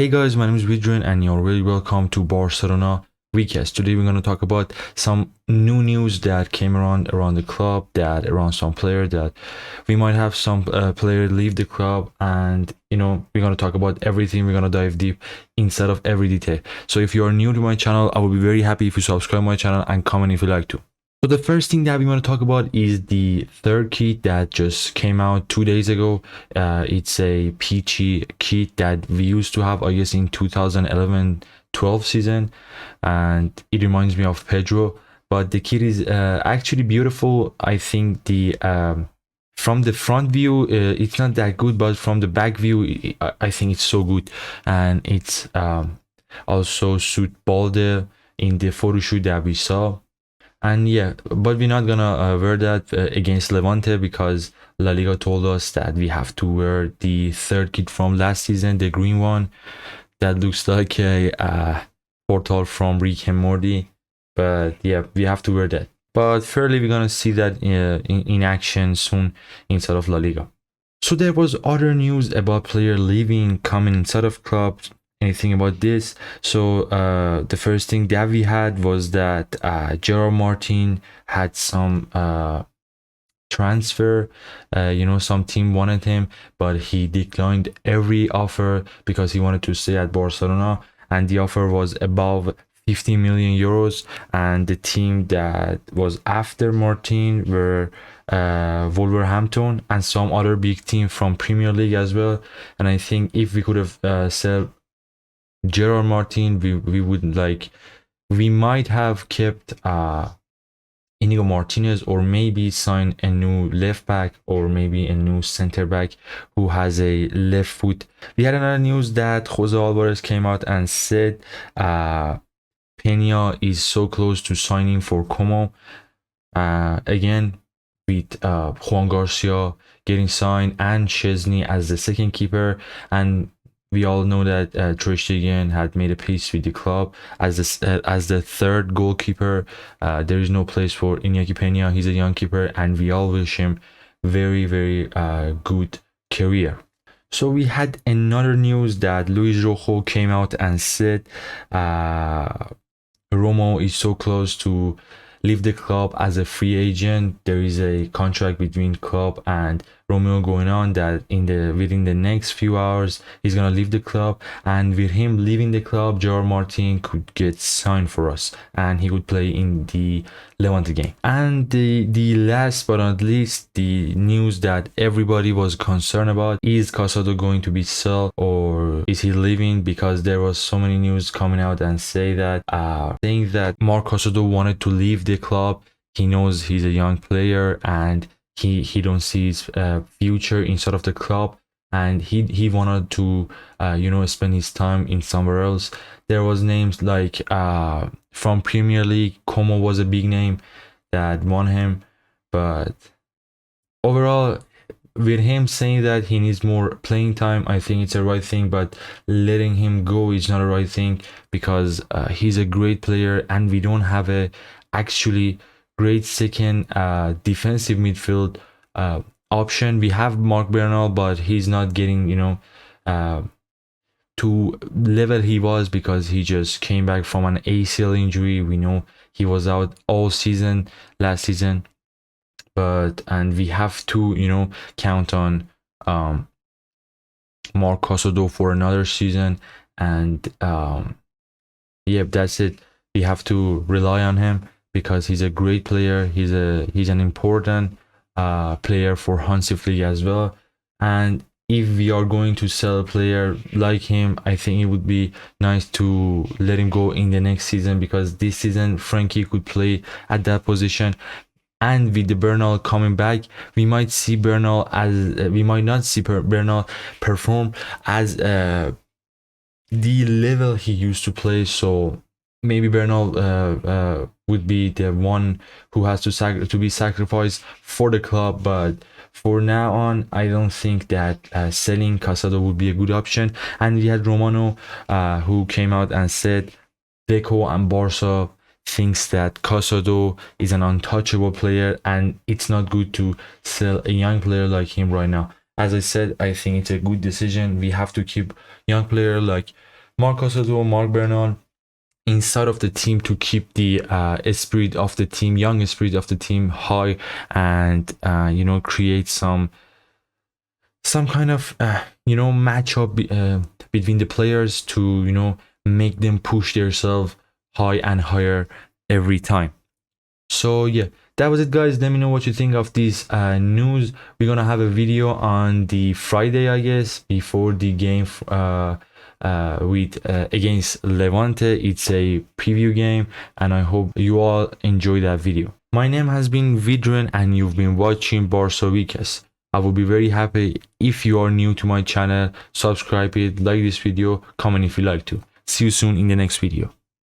Hey guys, my name is Vidrin and you're really welcome to Barcelona Recast. Today we're going to talk about some new news that came around the club, that around some player that we might have some player leave the club, and we're going to talk about everything. We're going to dive deep inside of every detail. So if you are new to my channel, I will be very happy if you subscribe my channel and comment if you like to. So the first thing that we want to talk about is the third kit that just came out 2 days ago. It's a peachy kit that we used to have, I guess, in 2011-12 season, and it reminds me of Pedro. But the kit is actually beautiful. I think the from the front view, it's not that good, but from the back view, I think it's so good, and it's also suit Balde in the photo shoot that we saw. And yeah, but we're not gonna wear that against Levante because La Liga told us that we have to wear the third kit from last season, the green one. That looks like a portal from Rick and Morty. But yeah, we have to wear that. But fairly, we're gonna see that in action soon inside of La Liga. So there was other news about player leaving, coming inside of clubs. Anything about this? So the first thing that we had was that Gerard Martin had some transfer. Some team wanted him, but he declined every offer because he wanted to stay at Barcelona, and the offer was above 50 million euros. And the team that was after Martin were Wolverhampton and some other big team from Premier League as well. And I think if we could have sell Gerard Martin, we might have kept Inigo Martinez, or maybe sign a new left back, or maybe a new center back who has a left foot. We had another news that Jose Alvarez came out and said Peña is so close to signing for Como. Again, with Juan Garcia getting signed and Chesney as the second keeper, and we all know that Ter Stegen had made a peace with the club as the third goalkeeper. There is no place for Iñaki Peña. He's a young keeper, and we all wish him very, very good career. So we had another news that Luis Rojo came out and said Romo is so close to leave the club as a free agent. There is a contract between club and Romeo going on that within the next few hours he's gonna leave the club, and with him leaving the club, Gerard Martin could get signed for us and he would play in the Levante game. And the last but not least, the news that everybody was concerned about, is Casado going to be sold or is he leaving? Because there was so many news coming out and saying that Marc Casado wanted to leave the club. He knows he's a young player and he don't see his future inside of the club, and he wanted to spend his time in somewhere else. There was names like from Premier League, Como was a big name that won him, but overall, with him saying that he needs more playing time, I think it's the right thing, but letting him go is not the right thing, because he's a great player and we don't have a actually great second defensive midfield option. We have Marc Bernal, but he's not getting to level he was, because he just came back from an ACL injury. We know he was out all season last season, and we have to count on Marc Casado for another season, and that's it. We have to rely on him because he's a great player. He's an important player for Hansi Flick as well. And if we are going to sell a player like him, I think it would be nice to let him go in the next season, because this season Frankie could play at that position. And with the Bernal coming back, we might not see Bernal perform as the level he used to play. So maybe Bernal would be the one who has to be sacrificed for the club. But for now on, I don't think that selling Casado would be a good option. And we had Romano who came out and said Deco and Barca thinks that Casado is an untouchable player, and it's not good to sell a young player like him right now. As I said, I think it's a good decision. We have to keep young player like Marc Casado, Marc Bernal inside of the team to keep the spirit of the team, young spirit of the team high, and create some kind of matchup between the players to make them push themselves high and higher every time. So yeah, that was it, guys. Let me know what you think of this news. We're gonna have a video on the Friday, I guess, before the game with against Levante. It's a preview game, and I hope you all enjoy that video. My name has been Vidren, and you've been watching Barca Weekes. I will be very happy if you are new to my channel. Subscribe it, like this video, comment if you like to. See you soon in the next video.